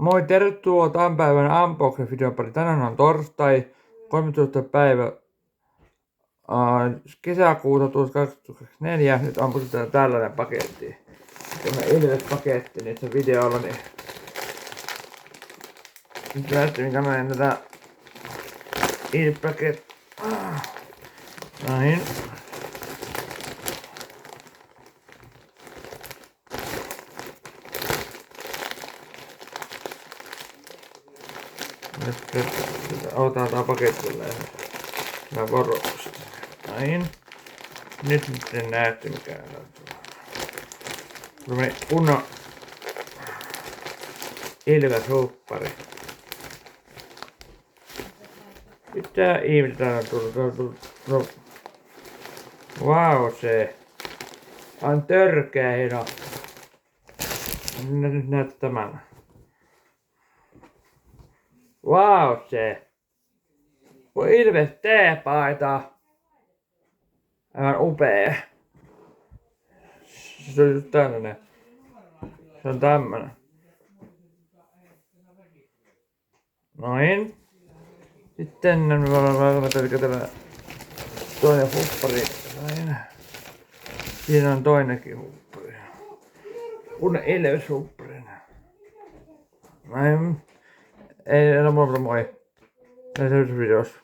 Moi, tervetuloa tämän päivän unboxing-videon pari. Tänään on torstai, 13. päivä kesäkuuta 2024. Nyt amputetaan tällainen paketti. Tämä Ilves-paketti niissä videolla, niin nyt näette minkä mä en tätä Ilves-paketti. Näin. Nyt otetaan tää paketilla ja mä varoitusta. Näin. Nyt sitten näette mikä on. Tämmönen kunnon Ilves-huppari. Mitä ihmettä on tullut? Vau, se on törkeä hieno. Nyt näet tämän. Vau, se. Ilves T-paita. Aivan upea. Se on just tällainen. Se on tämmönen. Noin. Sitten me voidaan tällä toinen huppari. Näin. Siinä on toinenkin huppari. Kunnon Ilves-huppari. Näin. Ei enää muuta, moi. Näin videossa.